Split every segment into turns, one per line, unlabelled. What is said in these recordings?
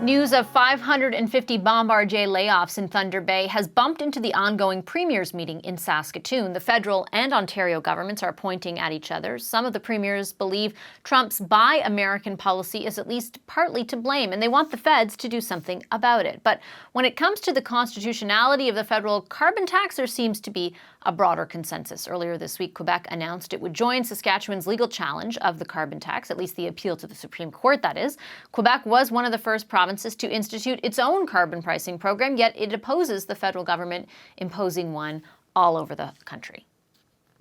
News of 550 Bombardier layoffs in Thunder Bay has bumped into the ongoing premiers meeting in Saskatoon. The federal and Ontario governments are pointing at each other. Some of the premiers believe Trump's Buy American policy is at least partly to blame, and they want the feds to do something about it. But when it comes to the constitutionality of the federal carbon tax, there seems to be a broader consensus. Earlier this week, Quebec announced it would join Saskatchewan's legal challenge of the carbon tax, at least the appeal to the Supreme Court, that is. Quebec was one of the first provinces to institute its own carbon pricing program, yet it opposes the federal government imposing one all over the country.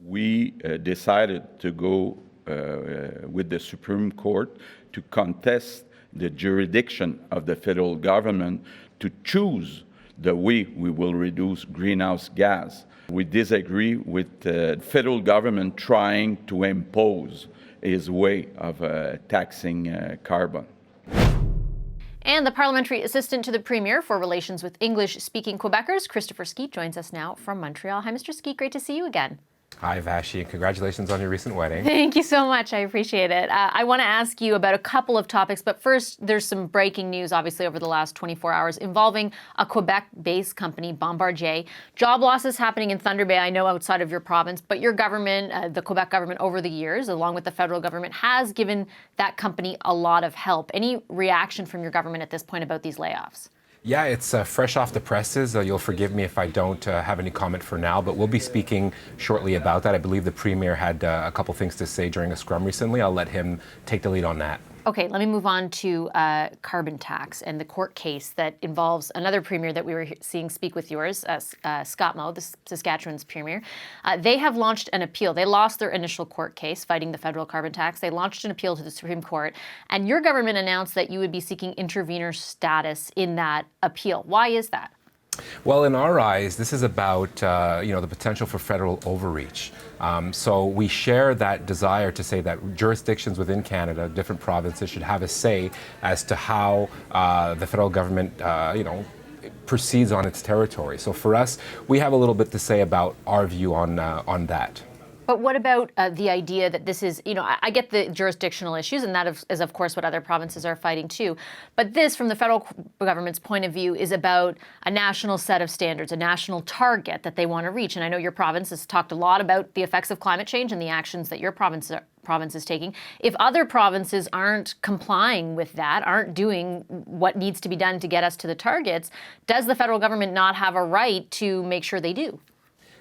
We decided to go with the Supreme Court to contest the jurisdiction of the federal government to choose the way we will reduce greenhouse gas. We disagree with the federal government trying to impose its way of taxing carbon.
And the parliamentary assistant to the Premier for relations with English-speaking Quebecers, Christopher Skeet, joins us now from Montreal. Hi, Mr. Skeet. Great to see you again.
Hi, Vashi, and congratulations on your recent wedding.
Thank you so much. I appreciate it. I want to ask you about a couple of topics, but first, there's some breaking news, obviously, over the last 24 hours involving a Quebec-based company, Bombardier. Job losses happening in Thunder Bay, I know, outside of your province, but your government, the Quebec government, over the years, along with the federal government, has given that company a lot of help. Any reaction from your government at this point about these layoffs?
Yeah, it's fresh off the presses. You'll forgive me if I don't have any comment for now, but we'll be speaking shortly about that. I believe the Premier had a couple things to say during a scrum recently. I'll let him take the lead on that.
Okay, let me move on to carbon tax and the court case that involves another premier that we were seeing speak with yours, Scott Moe, the Saskatchewan's premier. They have launched an appeal. They lost their initial court case fighting the federal carbon tax. They launched an appeal to the Supreme Court, and your government announced that you would be seeking intervenor status in that appeal. Why is that?
Well, in our eyes, this is about the potential for federal overreach. So we share that desire to say that jurisdictions within Canada, different provinces, should have a say as to how the federal government, proceeds on its territory. So for us, we have a little bit to say about our view on that.
But what about the idea that this is, I get the jurisdictional issues, and that is, of course, what other provinces are fighting too. But this, from the federal government's point of view, is about a national set of standards, a national target that they want to reach. And I know your province has talked a lot about the effects of climate change and the actions that your province is taking. If other provinces aren't complying with that, aren't doing what needs to be done to get us to the targets, does the federal government not have a right to make sure they do?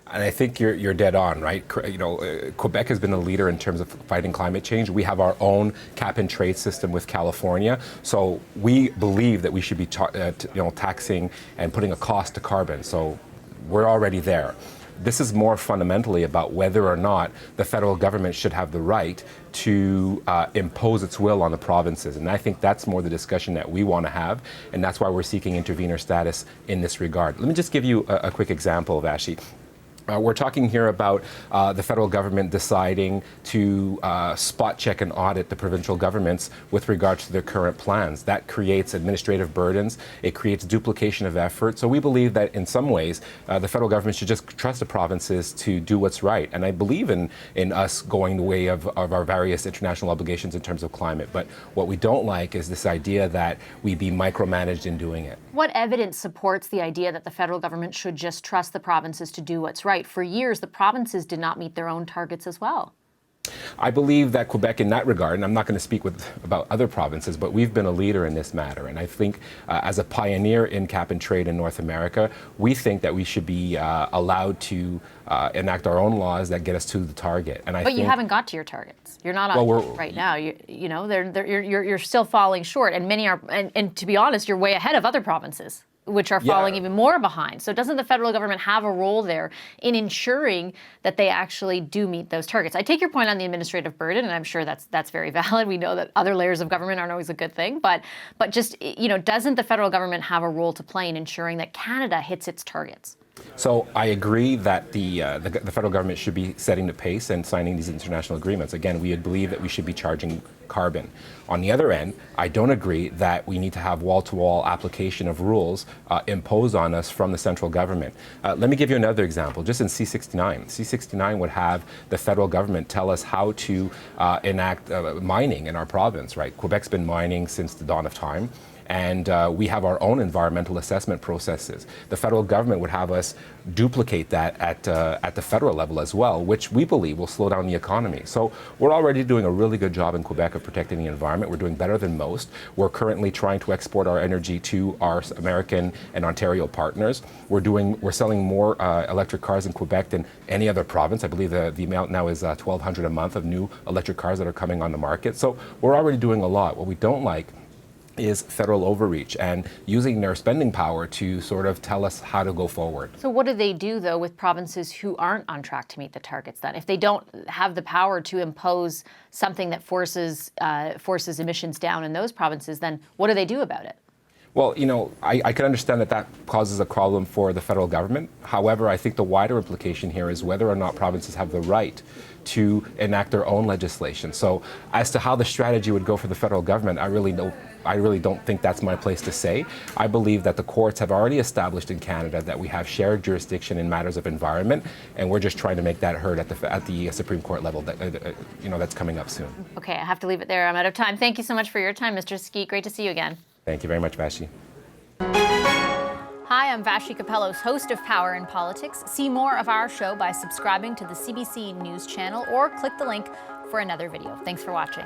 And I think you're dead on, right? Quebec has been a leader in terms of fighting climate change. We have our own cap and trade system with California, so we believe that we should be taxing and putting a cost to carbon. So we're already there. This is more fundamentally about whether or not the federal government should have the right to impose its will on the provinces. And I think that's more the discussion that we want to have, and that's why we're seeking intervenor status in this regard. Let me just give you a quick example, Vashi. We're talking here about the federal government deciding to spot check and audit the provincial governments with regards to their current plans. That creates administrative burdens. It creates duplication of effort. So we believe that in some ways, the federal government should just trust the provinces to do what's right. And I believe in us going the way of our various international obligations in terms of climate. But what we don't like is this idea that we be micromanaged in doing it.
What evidence supports the idea that the federal government should just trust the provinces to do what's right? For years, the provinces did not meet their own targets as well.
I believe that Quebec, in that regard, and I'm not going to speak about other provinces, but we've been a leader in this matter. And I think as a pioneer in cap and trade in North America, we think that we should be allowed to enact our own laws that get us to the target.
But you haven't got to your targets. You're not on right now. You're still falling short, and many are. And to be honest, you're way ahead of other provinces, which are falling even more behind. So doesn't the federal government have a role there in ensuring that they actually do meet those targets? I take your point on the administrative burden, and I'm sure that's very valid. We know that other layers of government aren't always a good thing, but just, doesn't the federal government have a role to play in ensuring that Canada hits its targets?
So I agree that the federal government should be setting the pace and signing these international agreements. Again, we believe that we should be charging carbon. On the other end, I don't agree that we need to have wall-to-wall application of rules imposed on us from the central government. Let me give you another example. Just in C-69, C-69 would have the federal government tell us how to enact mining in our province, right? Quebec's been mining since the dawn of time. and we have our own environmental assessment processes. The federal government would have us duplicate that at the federal level as well, which we believe will slow down the economy. So we're already doing a really good job in Quebec of protecting the environment. We're doing better than most. We're currently trying to export our energy to our American and Ontario partners. We're selling more electric cars in Quebec than any other province. I believe the amount now is 1,200 a month of new electric cars that are coming on the market. So we're already doing a lot. What we don't like is federal overreach and using their spending power to sort of tell us how to go forward.
So what do they do, though, with provinces who aren't on track to meet the targets then? If they don't have the power to impose something that forces emissions down in those provinces, then what do they do about it?
Well, I can understand that causes a problem for the federal government. However, I think the wider implication here is whether or not provinces have the right to enact their own legislation. So as to how the strategy would go for the federal government, I really don't think that's my place to say. I believe that the courts have already established in Canada that we have shared jurisdiction in matters of environment, and we're just trying to make that heard at the Supreme Court level. That's coming up soon.
Okay, I have to leave it there. I'm out of time. Thank you so much for your time, Mr. Skeet. Great to see you again.
Thank you very much, Vashi.
Hi, I'm Vashi Capellos, host of Power in Politics. See more of our show by subscribing to the CBC News channel or click the link for another video. Thanks for watching.